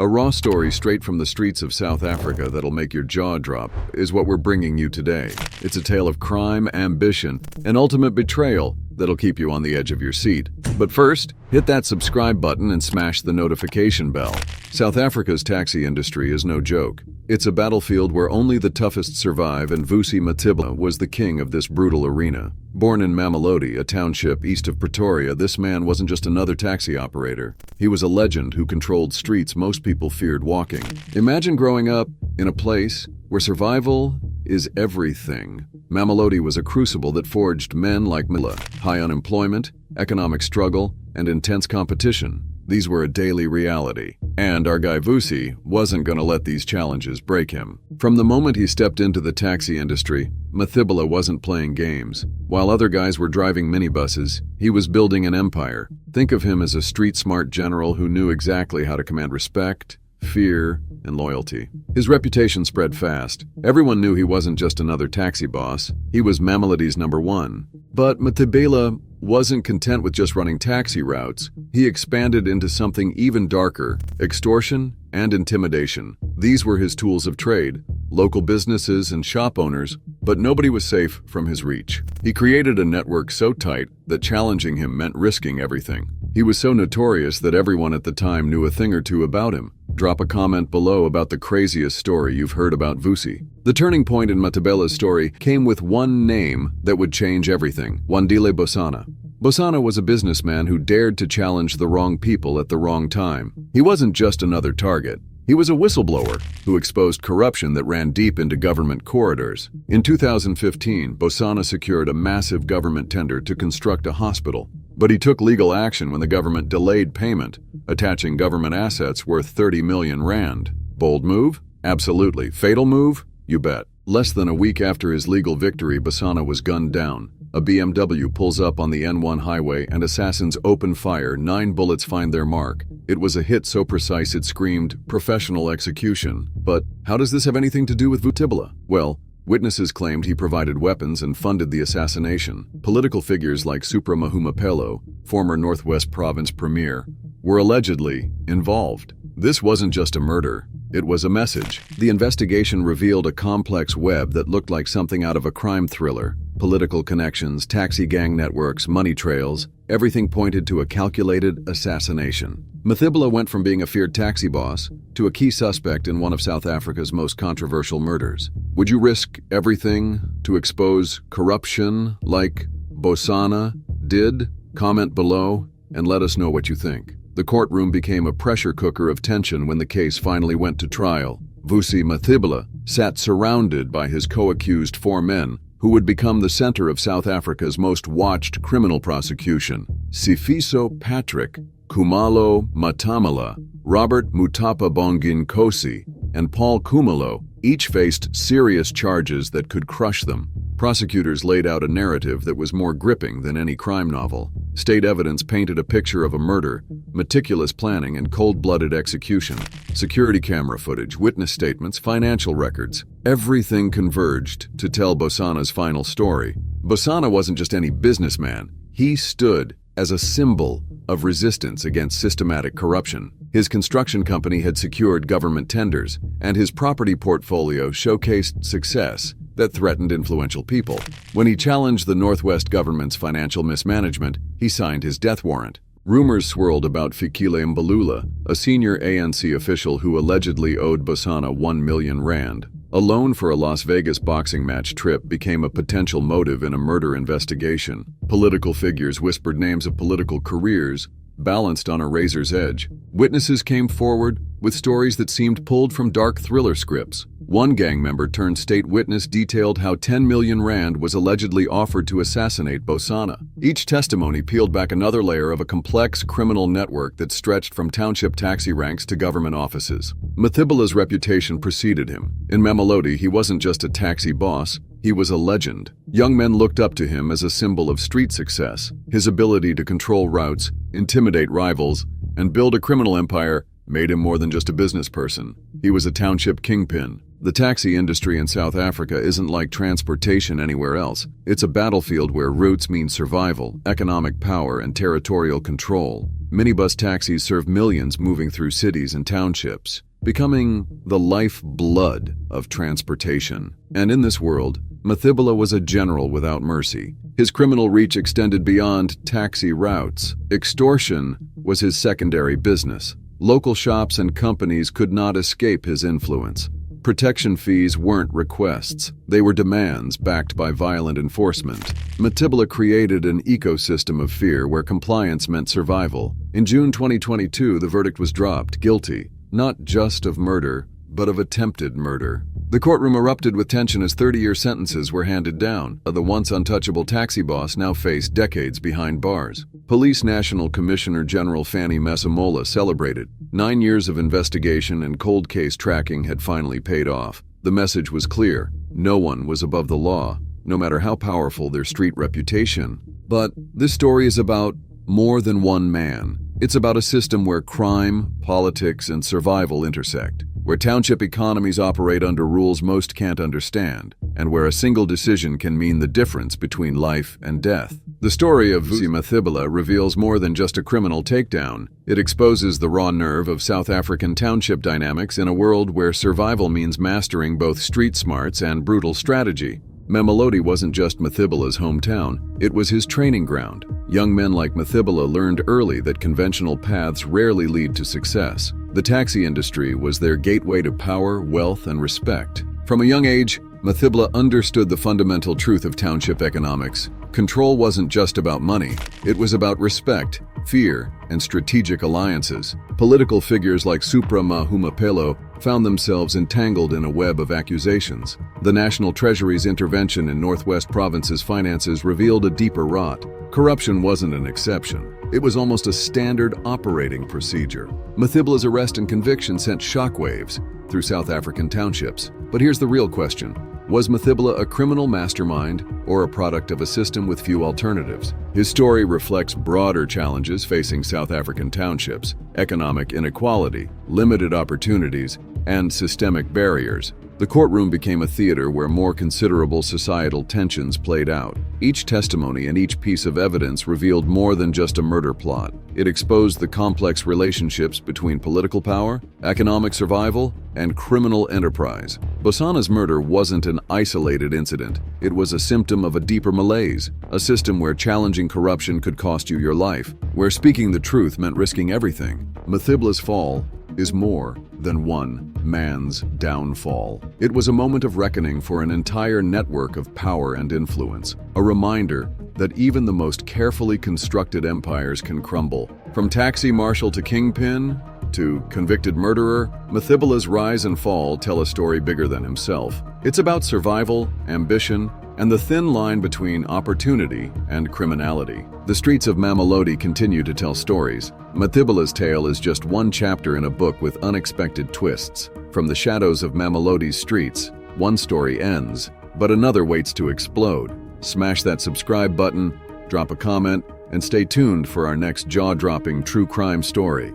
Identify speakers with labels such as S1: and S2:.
S1: A raw story straight from the streets of South Africa that'll make your jaw drop is what we're bringing you today. It's a tale of crime, ambition, and ultimate betrayal that'll keep you on the edge of your seat. But first, hit that subscribe button and smash the notification bell. South Africa's taxi industry is no joke. It's a battlefield where only the toughest survive, and Vusi Mathibela was the king of this brutal arena. Born in Mamelodi, a township east of Pretoria, this man wasn't just another taxi operator. He was a legend who controlled streets most people feared walking. Imagine growing up in a place where survival is everything. Mamelodi was a crucible that forged men like Mathibela. High unemployment, economic struggle, and intense competition. These were a daily reality. And our guy Vusi wasn't going to let these challenges break him. From the moment he stepped into the taxi industry, Mathibela wasn't playing games. While other guys were driving minibuses, he was building an empire. Think of him as a street-smart general who knew exactly how to command respect, fear, and loyalty. His reputation spread fast. Everyone knew he wasn't just another taxi boss. He was Mamelodi's #1. But Mathibela wasn't content with just running taxi routes. He expanded into something even darker: extortion and intimidation. These were his tools of trade, local businesses and shop owners, but nobody was safe from his reach. He created a network so tight that challenging him meant risking everything. He was so notorious that everyone at the time knew a thing or two about him. Drop a comment below about the craziest story you've heard about Vusi. The turning point in Mathibela's story came with one name that would change everything: Wandile Bozwana. Bozwana was a businessman who dared to challenge the wrong people at the wrong time. He wasn't just another target. He was a whistleblower who exposed corruption that ran deep into government corridors. In 2015, Bozwana secured a massive government tender to construct a hospital. But he took legal action when the government delayed payment, attaching government assets worth 30 million rand. Bold move? Absolutely. Fatal move? You bet. Less than a week after his legal victory, Bozwana was gunned down. A BMW pulls up on the N1 highway and assassins open fire. 9 bullets find their mark. It was a hit so precise it screamed professional execution. But how does this have anything to do with Mathibela? Well, witnesses claimed he provided weapons and funded the assassination. Political figures like Supra Mahumapelo, former Northwest Province Premier, were allegedly involved. This wasn't just a murder, it was a message. The investigation revealed a complex web that looked like something out of a crime thriller. Political connections, taxi gang networks, money trails, everything pointed to a calculated assassination. Mathibela went from being a feared taxi boss to a key suspect in one of South Africa's most controversial murders. Would you risk everything to expose corruption like Bozwana did? Comment below and let us know what you think. The courtroom became a pressure cooker of tension when the case finally went to trial. Vusi Mathibela sat surrounded by his co-accused 4 men who would become the center of South Africa's most watched criminal prosecution. Sifiso Patrick, Khumalo Matamala, Robert Mutapa Bonginkosi, and Paul Khumalo each faced serious charges that could crush them. Prosecutors laid out a narrative that was more gripping than any crime novel. State evidence painted a picture of a murder, meticulous planning, and cold-blooded execution. Security camera footage, witness statements, financial records. Everything converged to tell Bozwana's final story. Bozwana wasn't just any businessman. He stood as a symbol of resistance against systematic corruption. His construction company had secured government tenders, and his property portfolio showcased success that threatened influential people. When he challenged the Northwest government's financial mismanagement, he signed his death warrant. Rumors swirled about Fikile Mbalula, a senior ANC official who allegedly owed Bozwana 1 million rand. A loan for a Las Vegas boxing match trip became a potential motive in a murder investigation. Political figures whispered names of political careers, balanced on a razor's edge. Witnesses came forward with stories that seemed pulled from dark thriller scripts. One gang member turned state witness detailed how 10 million rand was allegedly offered to assassinate Bozwana. Each testimony peeled back another layer of a complex criminal network that stretched from township taxi ranks to government offices. Mathibela's reputation preceded him. In Mamelodi, he wasn't just a taxi boss, he was a legend. Young men looked up to him as a symbol of street success. His ability to control routes, intimidate rivals, and build a criminal empire made him more than just a business person. He was a township kingpin. The taxi industry in South Africa isn't like transportation anywhere else. It's a battlefield where roots mean survival, economic power, and territorial control. minibus taxis serve millions moving through cities and townships, becoming the lifeblood of transportation. And in this world, Mathibela was a general without mercy. His criminal reach extended beyond taxi routes. Extortion was his secondary business. Local shops and companies could not escape his influence. Protection fees weren't requests. They were demands backed by violent enforcement. Mathibela created an ecosystem of fear where compliance meant survival. In June 2022, the verdict was dropped, guilty, not just of murder, but of attempted murder. The courtroom erupted with tension as 30-year sentences were handed down. The once untouchable taxi boss now faced decades behind bars. Police National Commissioner General Fanny Masemola celebrated. 9 years of investigation and cold case tracking had finally paid off. The message was clear. No one was above the law, no matter how powerful their street reputation. But this story is about more than one man. It's about a system where crime, politics, and survival intersect, where township economies operate under rules most can't understand, and where a single decision can mean the difference between life and death. The story of Vusi Mathibela reveals more than just a criminal takedown. It exposes the raw nerve of South African township dynamics in a world where survival means mastering both street smarts and brutal strategy. Mamelodi wasn't just Mathibela's hometown, it was his training ground. Young men like Mathibela learned early that conventional paths rarely lead to success. The taxi industry was their gateway to power, wealth, and respect. From a young age, Mathibela understood the fundamental truth of township economics. Control wasn't just about money, it was about respect, fear, and strategic alliances. Political figures like Supra Mahumapelo found themselves entangled in a web of accusations. The National Treasury's intervention in Northwest Province's finances revealed a deeper rot. Corruption wasn't an exception. It was almost a standard operating procedure. Mathibela's arrest and conviction sent shockwaves through South African townships. But here's the real question. Was Mathibela a criminal mastermind or a product of a system with few alternatives? His story reflects broader challenges facing South African townships: economic inequality, limited opportunities, and systemic barriers. The courtroom became a theater where more considerable societal tensions played out. Each testimony and each piece of evidence revealed more than just a murder plot. It exposed the complex relationships between political power, economic survival, and criminal enterprise. Bozwana's murder wasn't an isolated incident. It was a symptom of a deeper malaise, a system where challenging corruption could cost you your life, where speaking the truth meant risking everything. Mathibela's fall is more than one man's downfall. It was a moment of reckoning for an entire network of power and influence, a reminder that even the most carefully constructed empires can crumble. From taxi marshal to kingpin to convicted murderer, Mathibela's rise and fall tell a story bigger than himself. It's about survival, ambition, and the thin line between opportunity and criminality. The streets of Mamelodi continue to tell stories. Mathibela's tale is just one chapter in a book with unexpected twists. From the shadows of Mamelodi's streets, one story ends, but another waits to explode. Smash that subscribe button, drop a comment, and stay tuned for our next jaw-dropping true crime story.